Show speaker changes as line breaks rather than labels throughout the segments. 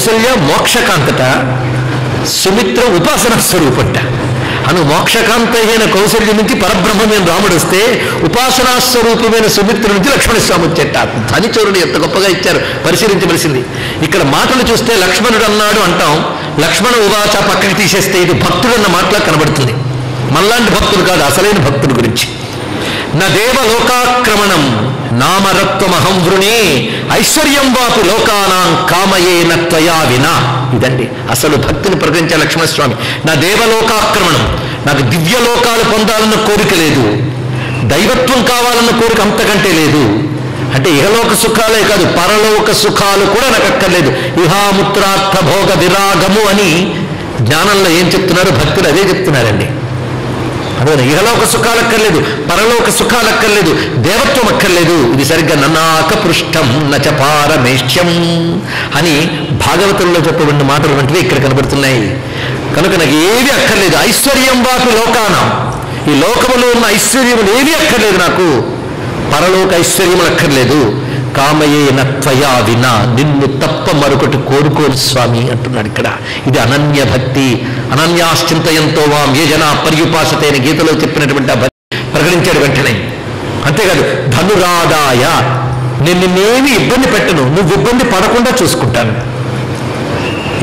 కౌసల్య మోక్షకాంతట, సుమిత్ర ఉపాసన స్వరూపంట. అను మోక్షకాంతైన కౌసల్య నుంచి పరబ్రహ్మమైన రాముడు వస్తే ఉపాసనా స్వరూపమైన సుమిత్ర నుంచి లక్ష్మణస్వామి వచ్చేట. ధనిచోరుడు ఎంత గొప్పగా ఇచ్చారు, పరిశీలించవలసింది. ఇక్కడ మాటలు చూస్తే లక్ష్మణుడు అన్నాడు అంటాం, లక్ష్మణ ఉవాచ పక్కకి తీసేస్తే ఇది భక్తుడు అన్న మాటలా కనబడుతుంది. మనలాంటి భక్తుడు కాదు, అసలైన భక్తుడి గురించి. నా దేవలోకాక్రమణం నామరత్వమహం వృణే ఐశ్వర్యం వాపి లోకానాం కామయేన త్వయా వినా. ఇదండి అసలు భక్తిని ప్రకటించే లక్ష్మణస్వామి. నా దేవలోకాక్రమణం, నాకు దివ్యలోకాలు పొందాలన్న కోరిక లేదు, దైవత్వం కావాలన్న కోరిక అంతకంటే లేదు. అంటే ఇహలోక సుఖాలే కాదు, పరలోక సుఖాలు కూడా నాకు అక్కర్లేదు. ఇహాముత్రార్థ భోగ విరాగము అని జ్ఞానంలో ఏం చెప్తున్నారు, భక్తులు అదే చెప్తున్నారండి. అదే ఇహలోక సుఖాలు అక్కర్లేదు, పరలోక సుఖాలు అక్కర్లేదు, దేవత్వం అక్కర్లేదు. ఇది సరిగ్గా నన్నాక పృష్టం నచ పారమేష్యం అని భాగవతంలో చెప్పబడిన మాటలు వంటివి ఇక్కడ కనబడుతున్నాయి. కనుక నాకు ఏవి అక్కర్లేదు. ఐశ్వర్యం వాపి లోకానం, ఈ లోకములో ఉన్న ఐశ్వర్యములు ఏవి అక్కర్లేదు నాకు, పరలోక ఐశ్వర్యములు అక్కర్లేదు. కామయేన త్వయా వినా, నిన్ను తప్ప మరొకటి కోరుకోరు స్వామి అంటున్నాడు ఇక్కడ. ఇది అనన్య భక్తి. అనన్యాశ్చింతయంతో వాం ఏ జనా పర్యుపాసతే అని గీతలో చెప్పినటువంటి ఆ భక్తి ప్రకటించాడు వెంటనే. అంతేకాదు ధనురాదాయ, నిన్నేమి ఇబ్బంది పెట్టను, నువ్వు ఇబ్బంది పడకుండా చూసుకుంటాను.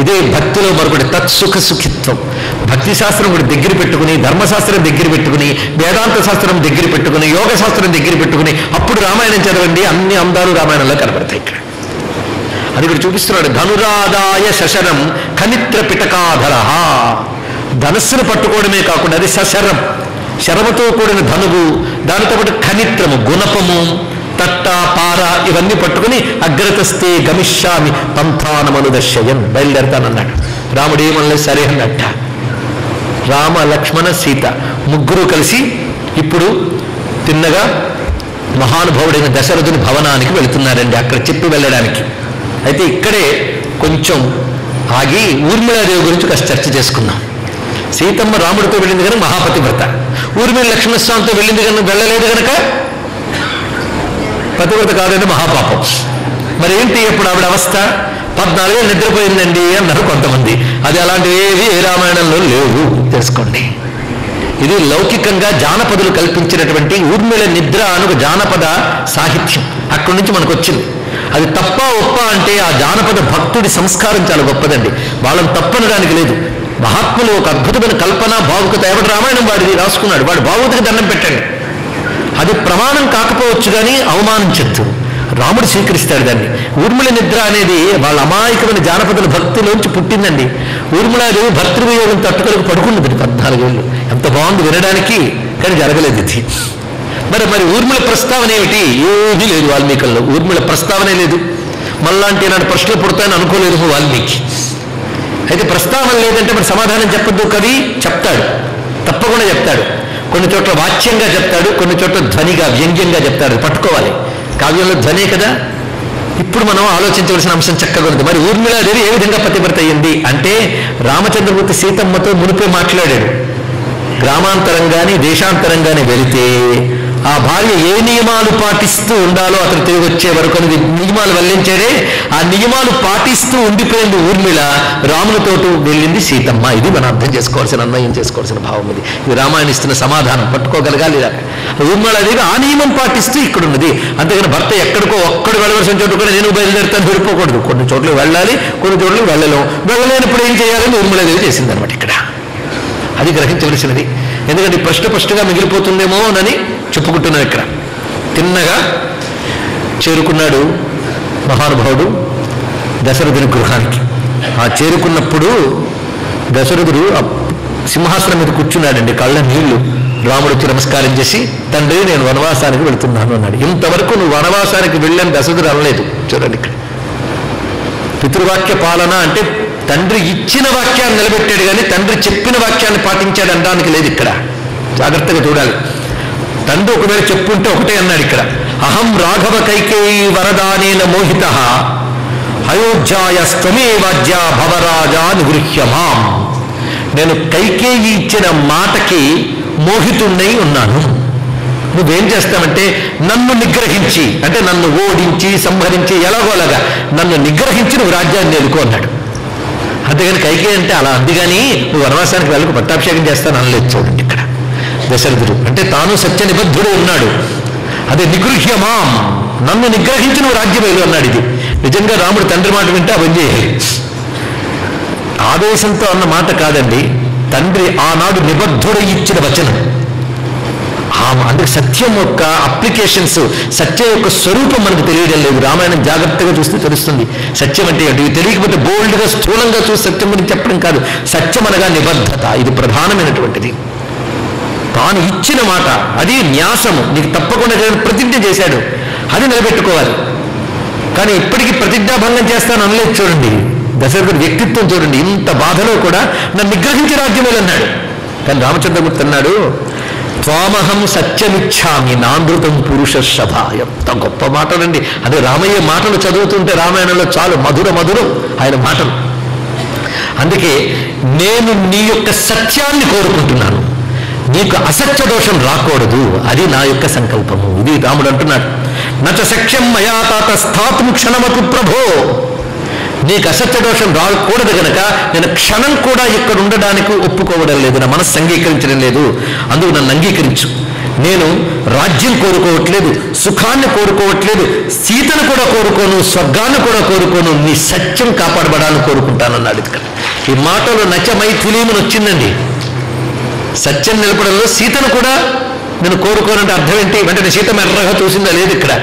ఇదే భక్తిలో మరొకటి తత్సుఖ సుఖిత్వం. భక్తి శాస్త్రం కూడా దగ్గర పెట్టుకుని, ధర్మశాస్త్రం దగ్గర పెట్టుకుని, వేదాంత శాస్త్రం దగ్గర పెట్టుకుని, యోగ శాస్త్రం దగ్గర పెట్టుకుని అప్పుడు రామాయణం చదవండి, అన్ని అందాలు రామాయణంలో కనబడతాయి. ఇక్కడ అది ఇక్కడ చూపిస్తున్నాడు. ధనురాదాయ శశరం ఖనిత్ర పిటకాధర. ధనస్సును పట్టుకోవడమే కాకుండా అది శశరం, శరముతో కూడిన ధనువు, దానితో పాటు ఖనిత్రము గుణపము, తట్ట పార ఇవన్నీ పట్టుకుని అగ్రతస్తే గమిష్యామి పంథానమనుదర్శయన్, బయలుదేరతానన్నాడు. రాముడు ఏమనలేదు, సరే అన్నట్ట. రామ లక్ష్మణ సీత ముగ్గురు కలిసి ఇప్పుడు తిన్నగా మహానుభావుడైన దశరథుని భవనానికి వెళుతున్నారండి, అక్కడ చెప్పి వెళ్ళడానికి. అయితే ఇక్కడే కొంచెం ఆగి ఊర్మిళాదేవి గురించి కాస్త చర్చ చేసుకుందాం. సీతమ్మ రాముడితో వెళ్ళింది కనుక మహాపతివ్రత, ఊర్మిళ లక్ష్మణస్వామితో వెళ్ళింది కనుక వెళ్ళలేదు కనుక పతివ్రత కాదంటే మహాపాపం. మరి ఏంటి ఇప్పుడు ఆవిడ అవస్థ? 14 ఏళ్ళు నిద్రపోయిందండి అన్నారు కొంతమంది. అది అలాంటివి ఏవి ఏ రామాయణంలో లేవు, తెలుసుకోండి. ఇది లౌకికంగా జానపదులు కల్పించినటువంటి ఊర్మిళ నిద్ర అను ఒక జానపద సాహిత్యం అక్కడి నుంచి మనకు వచ్చింది. అది తప్ప ఒప్ప అంటే ఆ జానపద భక్తుడి సంస్కారం చాలా గొప్పదండి, వాళ్ళని తప్పనడానికి లేదు. మహాత్ములు ఒక అద్భుతమైన కల్పన భావుకత. ఎవడు రామాయణం వాడిది రాసుకున్నాడు, వాడు భావుకతకి దండం పెట్టండి. అది ప్రమాణం కాకపోవచ్చు కానీ అవమానించద్దు, రాముడు స్వీకరిస్తాడు దాన్ని. ఊర్మిళ నిద్ర అనేది వాళ్ళ అమాయకమైన జానపదుల భక్తిలోంచి పుట్టిందండి. ఊర్మిళాదేవి భర్తృవియోగం తట్టుకలకు పడుకున్నది 14 ఏళ్ళు. ఎంత బాగుంది వినడానికి, కానీ జరగలేదు ఇది. మరి ఊర్మిళ ప్రస్తావన ఏమిటి? ఏమీ లేదు వాల్మీకుల్లో, ఊర్మిళ ప్రస్తావనే లేదు. మళ్ళాంటి నాడు ప్రశ్నలు పుడతాయని అనుకోలేదు వాల్మీకి. అయితే ప్రస్తావన లేదంటే మరి సమాధానం చెప్పద్దు, కవి చెప్తాడు, తప్పకుండా చెప్తాడు. కొన్ని చోట్ల వాచ్యంగా చెప్తాడు, కొన్ని చోట్ల ధ్వనిగా వ్యంగ్యంగా చెప్తాడు, పట్టుకోవాలి. కావ్యంలో ధ్వనే కదా. ఇప్పుడు మనం ఆలోచించవలసిన అంశం చక్కగా ఉంది. మరి ఊర్మిళాదేవి ఏ విధంగా పతివ్రత అయ్యింది అంటే, రామచంద్రమూర్తి సీతమ్మతో మునిపే మాట్లాడాడు. గ్రామాంతరంగానే దేశాంతరంగానే వెళితే ఆ భార్య ఏ నియమాలు పాటిస్తూ ఉండాలో అతను తిరిగి వచ్చే వరకు అనేది నియమాలు వల్లించాడే. ఆ నియమాలు పాటిస్తూ ఉండిపోయింది ఊర్మిళ, రామునితోటూ వెళ్ళింది సీతమ్మ. ఇది మనం అర్థం చేసుకోవాల్సిన, అన్వయం చేసుకోవాల్సిన భావం. ఇది రామాయణ ఇస్తున్న సమాధానం, పట్టుకోగలగాలి. ఊర్మిళాదేవి ఆ నియమం పాటిస్తూ ఇక్కడ ఉన్నది. అంతేగాని భర్త ఎక్కడికో ఒక్కడు వెళ్ళవలసిన చోటు కూడా నేను బయలుదేరుతాను వెళ్ళిపోకూడదు. కొన్ని చోట్ల వెళ్ళాలి, కొన్ని చోట్ల వెళ్ళలేనప్పుడు ఏం చేయాలని ఊర్మిళాదేవి చేసింది అనమాట ఇక్కడ. అది గ్రహించవలసినది. ఎందుకంటే ప్రశ్నగా మిగిలిపోతుందేమో అని చెప్పుకుంటున్నాం. ఇక్కడ తిన్నగా చేరుకున్నాడు మహానుభావుడు దశరథుని గృహానికి. ఆ చేరుకున్నప్పుడు దశరథుడు సింహాసనం మీద కూర్చున్నాడండి, కళ్ళ నీళ్లు. రాముడు వచ్చి నమస్కారం చేసి, తండ్రి నేను వనవాసానికి వెళుతున్నాను అన్నాడు. ఇంతవరకు నువ్వు వనవాసానికి వెళ్ళని దశరథుడు అనలేదు. చూడండి ఇక్కడ పితృవాక్య పాలన అంటే తండ్రి ఇచ్చిన వాక్యాన్ని నిలబెట్టాడు కానీ తండ్రి చెప్పిన వాక్యాన్ని పాటించాడు అనడానికి లేదు. ఇక్కడ జాగ్రత్తగా చూడాలి. తండ్రి ఒకవేళ చెప్పుంటే ఒకటే అన్నాడు ఇక్కడ, అహం రాఘవ కైకేయీ వరదానేన మోహిత అయోధ్యాయస్త్వమే వాజ్యా భవరాజా నిగృహ్యమాం. నేను కైకేయి ఇచ్చిన మాటకి మోహితున్నై ఉన్నాను. నువ్వేం చేస్తావంటే నన్ను నిగ్రహించి, అంటే నన్ను ఓడించి సంహరించి ఎలాగోలాగా నన్ను నిగ్రహించి నువ్వు రాజ్యాన్ని నేలుకో అన్నాడు. అంతేగాని కైకేయి అంటే అలా అంది కానీ నువ్వు వనవాసానికి వెళ్ళకు పట్టాభిషేకం చేస్తాను అనలేదు. చూడండి ఇక్కడ దశరథుడు అంటే తాను సత్య నిబద్ధుడు ఉన్నాడు. అదే నిగృహ్యమాం, నన్ను నిగ్రహించి నువ్వు రాజ్యం వెళ్ళు అన్నాడు. ఇది నిజంగా రాముడు తండ్రి మాట వింటే అవన్నీ చేయాలి. ఆవేశంతో అన్న మాట కాదండి, తండ్రి ఆనాడు నిబద్ధుడు ఇచ్చిన వచనం. అందుకు సత్యం యొక్క అప్లికేషన్స్, సత్యం యొక్క స్వరూపం మనకు తెలియడం లేదు. రామాయణం జాగ్రత్తగా చూస్తే తెలుస్తుంది సత్యం అంటే ఏంటి. ఇది తెలియకపోతే బోల్డ్గా స్థూలంగా చూసి సత్యం గురించి చెప్పడం కాదు. సత్యం అనగా నిబద్ధత, ఇది ప్రధానమైనటువంటిది. తాను ఇచ్చిన మాట అది న్యాసము, నీకు తప్పకుండా ప్రతిజ్ఞ చేశాడు, అది నిలబెట్టుకోవాలి. కానీ ఇప్పటికీ ప్రతిజ్ఞాభంగం చేస్తాను అనలేదు. చూడండి దశరథుడి వ్యక్తిత్వం చూడండి, ఇంత బాధలో కూడా నన్ను నిగ్రహించి రాజ్యమేలన్నాడు. కానీ రామచంద్రమూర్తి అన్నాడు, త్వామహం సత్యమిచ్చామి నానృతం పురుషశభ. ఎంత గొప్ప మాటలండి. అదే రామయ్య మాటలు చదువుతుంటే రామాయణంలో చాలు మధురం ఆయన మాటలు. అందుకే నేను నీ యొక్క సత్యాన్ని కోరుకుంటున్నాను, నీకు అసత్య దోషం రాకూడదు, అది నా యొక్క సంకల్పము. ఇది రాముడు అంటున్నాడు. నచ సఖ్యం మయా తాత స్థాతుం క్షణమపి ప్రభో. నీకు అసత్య దోషం రాకూడదు కనుక నేను క్షణం కూడా ఇక్కడ ఉండడానికి ఒప్పుకోవడం లేదు, నా మనస్సు అంగీకరించడం లేదు. అందుకు నన్ను అంగీకరించు. నేను రాజ్యం కోరుకోవట్లేదు, సుఖాన్ని కోరుకోవట్లేదు, సీతను కూడా కోరుకోను, స్వర్గాన్ని కూడా కోరుకోను, నీ సత్యం కాపాడబడాలని కోరుకుంటానన్నాడు. ఇక్కడ ఈ మాటలో నచ మైథిలీమని వచ్చిందండి. సత్యం నిలపడంలో సీతను కూడా నేను కోరుకోనంటే అర్థం ఏంటి? వెంటనే సీత మెర్రగా చూసిందా లేదు. ఇక్కడ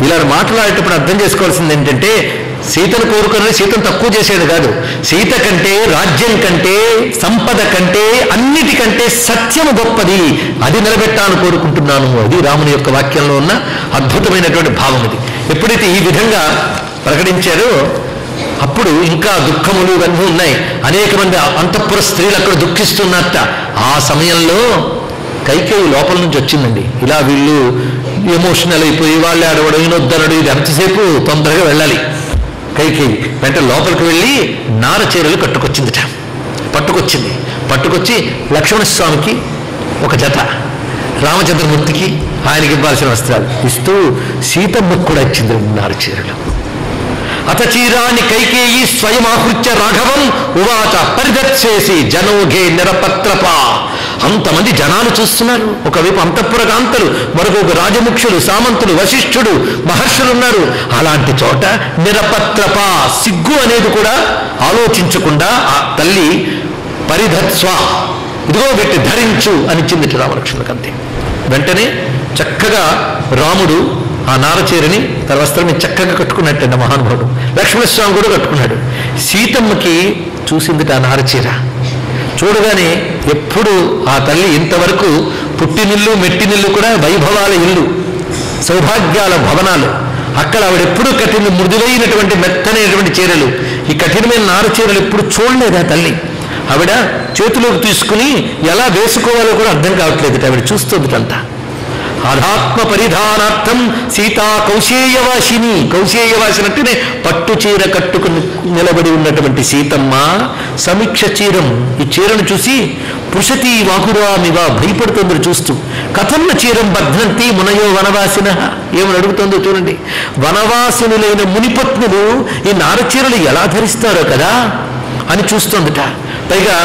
ఇలా మాట్లాడేటప్పుడు అర్థం చేసుకోవాల్సింది ఏంటంటే, సీతను కోరుకుని సీతను తక్కువ చేసేది కాదు. సీత కంటే, రాజ్యం కంటే, సంపద కంటే, అన్నిటికంటే సత్యము గొప్పది, అది నిలబెట్టాలని కోరుకుంటున్నాను. అది రాముని యొక్క వాక్యంలో ఉన్న అద్భుతమైనటువంటి భావం. ఇది ఎప్పుడైతే ఈ విధంగా ప్రకటించారో అప్పుడు ఇంకా దుఃఖములు ఇవన్నీ ఉన్నాయి. అనేక మంది అంతఃపుర స్త్రీలు అక్కడ దుఃఖిస్తున్నట్ట. ఆ సమయంలో కైకేయి లోపల నుంచి వచ్చిందండి. ఇలా వీళ్ళు ఎమోషనల్ అయిపోయి వాళ్ళు ఆడవడం, ఈయనొద్దనడు, ఇది ఎంతసేపు తొందరగా వెళ్ళాలి. కైకేయి వెంట లోపలికి వెళ్ళి నార చీరలు పట్టుకొచ్చి లక్ష్మణస్వామికి ఒక జత, రామచంద్రమూర్తికి ఆయనకి ఇవ్వాల్సిన వస్త్రాలు ఇస్తూ సీతమ్మకు కూడా ఇచ్చింది నార చీరలు. అతచీరాని కైకేయి స్వయమాహృత్య రాఘవం ఉవాచ పరిదర్శేసి జనోఘే నిరపత్రప. అంతమంది జనాలు చూస్తున్నారు. ఒకవైపు అంతఃపుర కాంతలు, మరొక రాజముఖ్యులు, సామంతులు, వశిష్ఠుడు, మహర్షులు ఉన్నారు. అలాంటి చోట నిరపత్రప, సిగ్గు అనేది కూడా ఆలోచించకుండా ఆ తల్లి పరిధత్స్వ, ఇదిగో పెట్టి ధరించు అనిచ్చింది రామలక్ష్మణులకు. అంతే. వెంటనే చక్కగా రాముడు ఆ నారచీరని తన వస్త్రాన్ని చక్కగా కట్టుకున్నట్టండి మహానుభావుడు. లక్ష్మణస్వామి కూడా కట్టుకున్నాడు. సీతమ్మకి చూసింది ఆ నారచీర చూడగానే, ఎప్పుడు ఆ తల్లి ఇంతవరకు పుట్టినిల్లు మెట్టినిల్లు కూడా వైభవాల ఇల్లు, సౌభాగ్యాల భవనాలు, అక్కడ ఆవిడెప్పుడూ కట్టిన మృదువైనటువంటి మెత్తనైనటువంటి చీరలు, ఈ కఠినమైన నారచీరలు ఎప్పుడు చూడలేదు ఆ తల్లి. ఆవిడ చేతిలోకి తీసుకుని ఎలా వేసుకోవాలో కూడా అర్థం కావట్లేదు. ఆవిడ చూస్తుందిటంతా. ఆధ్యాత్మ పరిధానార్థం సీతా కౌశేయవాసిని. కౌశేయవాసిని అంటేనే పట్టు చీర కట్టుకుని నిలబడి ఉన్నటువంటి సీతమ్మ సమీక్ష చీరం, ఈ చీరను చూసి పుషతి వాకురామివ, భయపడుతుందో చూస్తూ. కథన్న చీరం బధ్నంతి మునయో వనవాసిన, ఏమని అడుగుతుందో చూడండి. వనవాసినులైన మునిపత్నులు ఈ నారచీరలు ఎలా ధరిస్తారో కదా అని చూస్తుందట. పైగా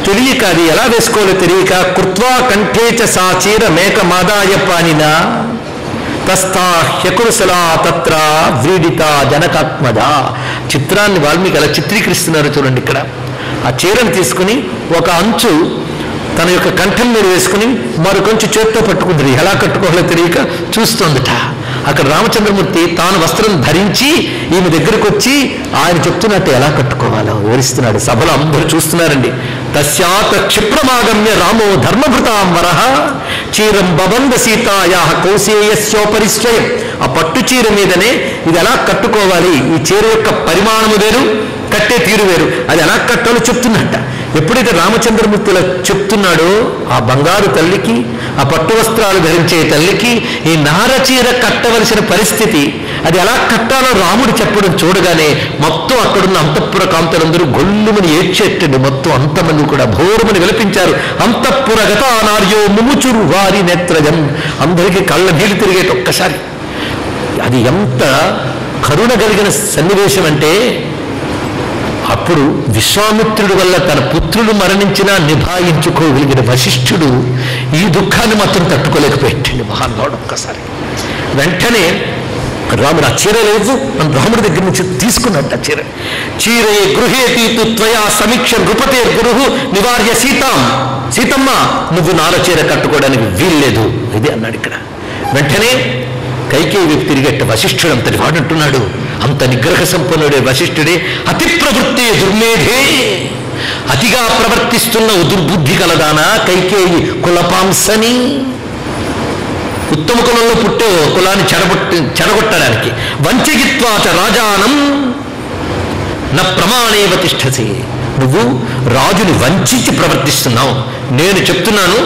తెలియక, అది ఎలా వేసుకోవాలో తెలియక, కృత్వా కంఠేచ సా చీర మేక మాదాయ పానిన తస్థా హ్యకురుసలా తత్ర వ్రీడిత జనకాత్మద. చిత్రాన్ని వాల్మీకి అలా చిత్రీకరిస్తున్నారు చూడండి. ఇక్కడ ఆ చీరను తీసుకుని ఒక అంచు తన యొక్క కంఠం మీద వేసుకుని మరొకంచు చేత్తో పట్టుకుంటుంది. ఎలా కట్టుకోవాలో తెలియక చూస్తోందట. అక్కడ రామచంద్రమూర్తి తాను వస్త్రం ధరించి ఈమె దగ్గరకు వచ్చి ఆయన చెప్తున్నట్టు ఎలా కట్టుకోవాలో వివరిస్తున్నాడు. సభలో అందరూ చూస్తున్నారండి. తస్యాత క్షిప్రమాగమ్య రామో ధర్మభృతాం వరహ చీరం బబంధ సీతాయా కౌశేయస్యోపరిశ్చయం. ఆ పట్టు చీర మీదనే ఇది ఎలా కట్టుకోవాలి, ఈ చీర యొక్క పరిమాణము వేరు, కట్టే తీరు వేరు, అది ఎలా కట్టాలో చెప్తున్నట్ట. ఎప్పుడైతే రామచంద్రమూర్తిలో చెప్తున్నాడో ఆ బంగారు తల్లికి, ఆ పట్టు వస్త్రాలు ధరించే తల్లికి ఈ నారచీర కట్టవలసిన పరిస్థితి, అది ఎలా కట్టాలో రాముడు చెప్పడం చూడగానే మొత్తం అక్కడున్న అంతఃపుర కాంతలందరూ గొల్లుమని ఏడ్చేటండి. మొత్తం అంతమంది కూడా భోరుమని విలపించారు. అంతఃపుర గతానార్యో ముముచురు వారి నేత్రజం. అందరికీ కళ్ళ నీళ్ళు తిరిగేట ఒక్కసారి. అది ఎంత కరుణ కలిగిన సన్నివేశం అంటే, అప్పుడు విశ్వామిత్రుడి వల్ల తన పుత్రుడు మరణించినా నిభాయించుకోగలిగిన వశిష్ఠుడు ఈ దుఃఖాన్ని మాత్రం తట్టుకోలేకపోయాడు. మహానుభావుడు ఒక్కసారి వెంటనే రాముడు ఆ చీర లేదు మన రాముడి దగ్గర నుంచి తీసుకున్నట్టు ఆ చీర. చీరే గృహేతి త్వయా సమీక్ష నృపతే గురు నివార్య సీతాం. సీతమ్మ నువ్వు నాల చీర కట్టుకోవడానికి వీల్లేదు ఇది అన్నాడు. ఇక్కడ వెంటనే కైకేయి వైపు తిరిగేట వశిష్ఠుడు అంతటి వాడంటున్నాడు. అంత నిగ్రహ సంపన్నుడే వశిష్ఠుడే. అతి ప్రవృత్తే దుర్మేధే, అతిగా ప్రవర్తిస్తున్న దుర్బుద్ధి కలదానా కైకేయి కులపాంసని. ఉత్తమ కులంలో పుట్టే కులాన్ని చెడగొట్టడానికి. వంచగిత్వాచ రాజానం నా ప్రమాణేవ తిష్టసి. నువ్వు రాజుని వంచి ప్రవర్తిస్తున్నావు. నేను చెప్తున్నాను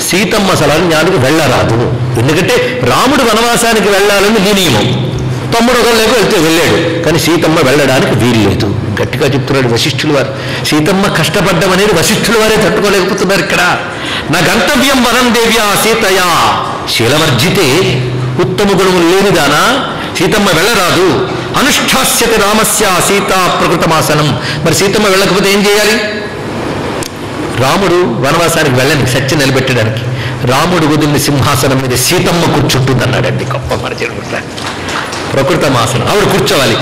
సీతమ్మ అసలు అరణ్యానికి వెళ్ళరాదు. ఎందుకంటే రాముడు వనవాసానికి వెళ్ళాలని నీ నియమం. తమ్ముడు ఒకళ్ళేకో వెళ్తే వెళ్ళాడు, కానీ సీతమ్మ వెళ్ళడానికి వీల్లేదు. గట్టిగా చెప్తున్నాడు వశిష్ఠులు వారు. సీతమ్మ కష్టపడ్డం అనేది వశిష్ఠులు వారే తట్టుకోలేకపోతున్నారు. ఇక్కడ నా గంతవ్యం వనం దేవ్యా సీతయా శీలవర్జితే. ఉత్తమ గుణములు లేనిదానా సీతమ్మ వెళ్ళరాదు. అనుష్ఠాస్యతి రామస్య సీతా ప్రకృతమాసనం. మరి సీతమ్మ వెళ్ళకపోతే ఏం చేయాలి? రాముడు వనవాసానికి వెళ్ళని సత్యం నిలబెట్టడానికి రాముడు వదిలిన సింహాసనం మీద సీతమ్మ కూర్చుంటుందన్నాడండి. గొప్ప మరచెడు ప్రకృతమాసనం. ఆవిడ కూర్చోవాలి.